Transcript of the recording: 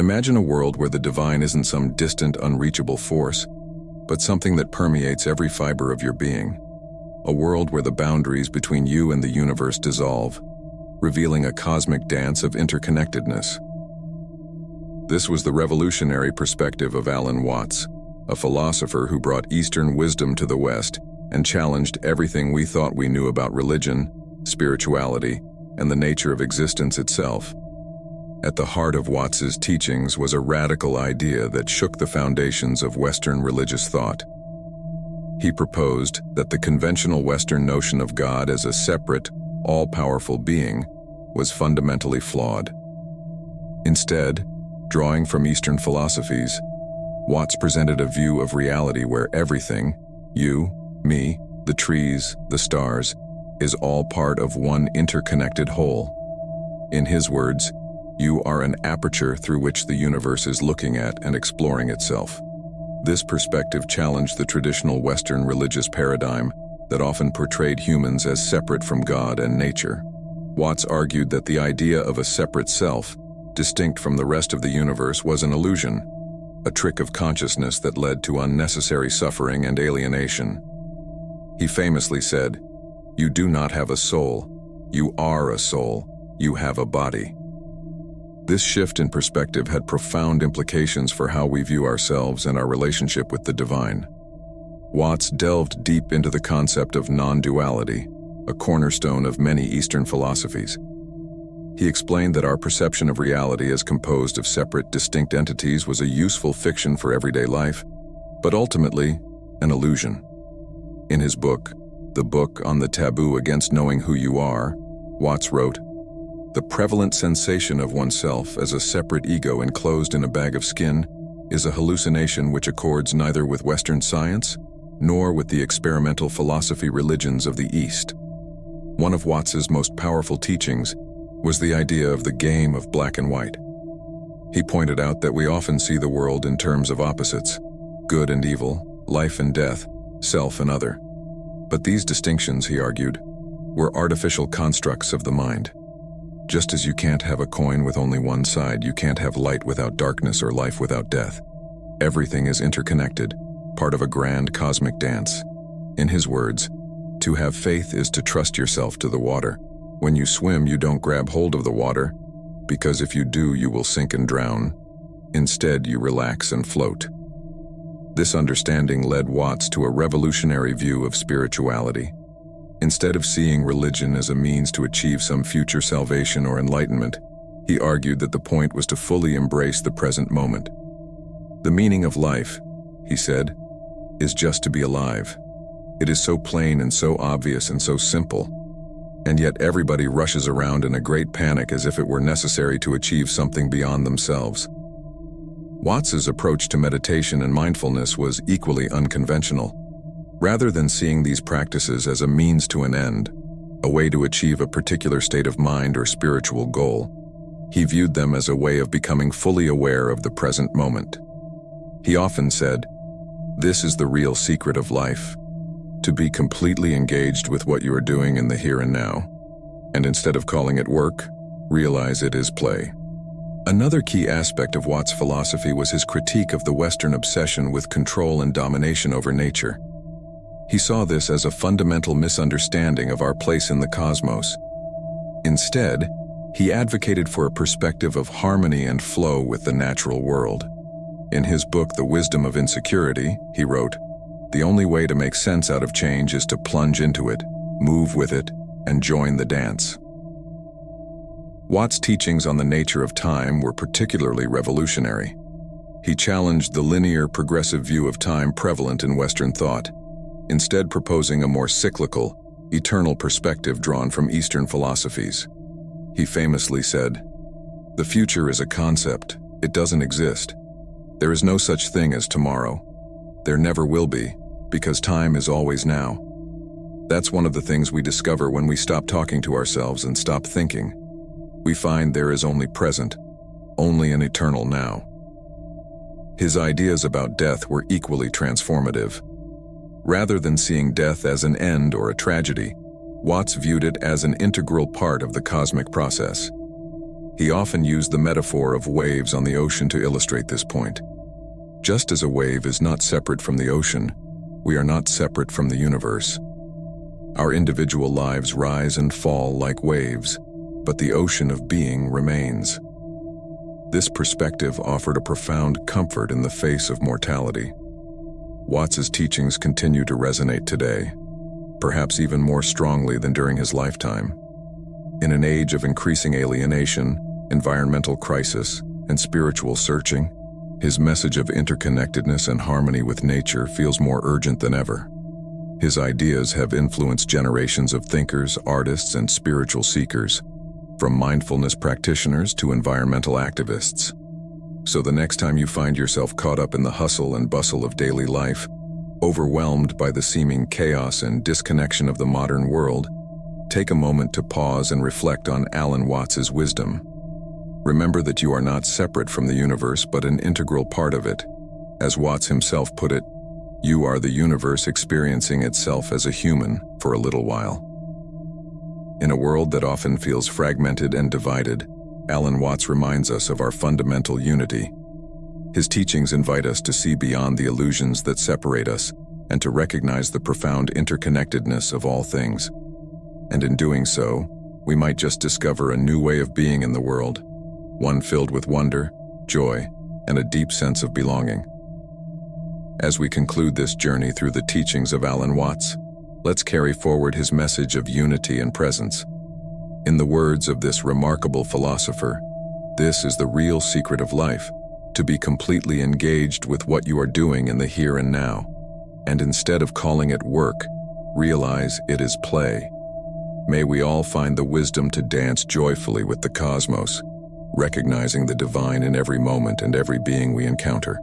Imagine a world where the divine isn't some distant, unreachable force, but something that permeates every fiber of your being. A world where the boundaries between you and the universe dissolve, revealing a cosmic dance of interconnectedness. This was the revolutionary perspective of Alan Watts, a philosopher who brought Eastern wisdom to the West and challenged everything we thought we knew about religion, spirituality, and the nature of existence itself. At the heart of Watts's teachings was a radical idea that shook the foundations of Western religious thought. He proposed that the conventional Western notion of God as a separate, all-powerful being was fundamentally flawed. Instead, drawing from Eastern philosophies, Watts presented a view of reality where everything, you, me, the trees, the stars, is all part of one interconnected whole. In his words, you are an aperture through which the universe is looking at and exploring itself. This perspective challenged the traditional Western religious paradigm that often portrayed humans as separate from God and nature. Watts argued that the idea of a separate self, distinct from the rest of the universe, was an illusion, a trick of consciousness that led to unnecessary suffering and alienation. He famously said, "You do not have a soul. You are a soul. You have a body." This shift in perspective had profound implications for how we view ourselves and our relationship with the divine. Watts delved deep into the concept of non-duality, a cornerstone of many Eastern philosophies. He explained that our perception of reality as composed of separate, distinct entities was a useful fiction for everyday life, but ultimately an illusion. In his book, The Book on the Taboo Against Knowing Who You Are, Watts wrote, "The prevalent sensation of oneself as a separate ego enclosed in a bag of skin is a hallucination which accords neither with Western science nor with the experimental philosophy religions of the East." One of Watts's most powerful teachings was the idea of the game of black and white. He pointed out that we often see the world in terms of opposites, good and evil, life and death, self and other. But these distinctions, he argued, were artificial constructs of the mind. Just as you can't have a coin with only one side, you can't have light without darkness or life without death. Everything is interconnected, part of a grand cosmic dance. In his words, to have faith is to trust yourself to the water. When you swim, you don't grab hold of the water, because if you do, you will sink and drown. Instead, you relax and float. This understanding led Watts to a revolutionary view of spirituality. Instead of seeing religion as a means to achieve some future salvation or enlightenment, he argued that the point was to fully embrace the present moment. The meaning of life, he said, is just to be alive. It is so plain and so obvious and so simple, and yet everybody rushes around in a great panic as if it were necessary to achieve something beyond themselves. Watts's approach to meditation and mindfulness was equally unconventional. Rather than seeing these practices as a means to an end, a way to achieve a particular state of mind or spiritual goal, he viewed them as a way of becoming fully aware of the present moment. He often said, "This is the real secret of life, to be completely engaged with what you are doing in the here and now, and instead of calling it work, realize it is play." Another key aspect of Watts' philosophy was his critique of the Western obsession with control and domination over nature. He saw this as a fundamental misunderstanding of our place in the cosmos. Instead, he advocated for a perspective of harmony and flow with the natural world. In his book, The Wisdom of Insecurity, he wrote, "The only way to make sense out of change is to plunge into it, move with it, and join the dance." Watts' teachings on the nature of time were particularly revolutionary. He challenged the linear, progressive view of time prevalent in Western thought, instead proposing a more cyclical, eternal perspective drawn from Eastern philosophies. He famously said, "The future is a concept. It doesn't exist. There is no such thing as tomorrow. There never will be, because time is always now." That's one of the things we discover when we stop talking to ourselves and stop thinking. We find there is only present, only an eternal now. His ideas about death were equally transformative. Rather than seeing death as an end or a tragedy, Watts viewed it as an integral part of the cosmic process. He often used the metaphor of waves on the ocean to illustrate this point. Just as a wave is not separate from the ocean, we are not separate from the universe. Our individual lives rise and fall like waves, but the ocean of being remains. This perspective offered a profound comfort in the face of mortality. Watts's teachings continue to resonate today, perhaps even more strongly than during his lifetime. In an age of increasing alienation, environmental crisis, and spiritual searching, his message of interconnectedness and harmony with nature feels more urgent than ever. His ideas have influenced generations of thinkers, artists, and spiritual seekers, from mindfulness practitioners to environmental activists. So the next time you find yourself caught up in the hustle and bustle of daily life, overwhelmed by the seeming chaos and disconnection of the modern world, take a moment to pause and reflect on Alan Watts's wisdom. Remember that you are not separate from the universe but an integral part of it. As Watts himself put it, you are the universe experiencing itself as a human for a little while. In a world that often feels fragmented and divided, Alan Watts reminds us of our fundamental unity. His teachings invite us to see beyond the illusions that separate us and to recognize the profound interconnectedness of all things. And in doing so, we might just discover a new way of being in the world, one filled with wonder, joy, and a deep sense of belonging. As we conclude this journey through the teachings of Alan Watts, let's carry forward his message of unity and presence. In the words of this remarkable philosopher, this is the real secret of life, to be completely engaged with what you are doing in the here and now, and instead of calling it work, realize it is play. May we all find the wisdom to dance joyfully with the cosmos, recognizing the divine in every moment and every being we encounter.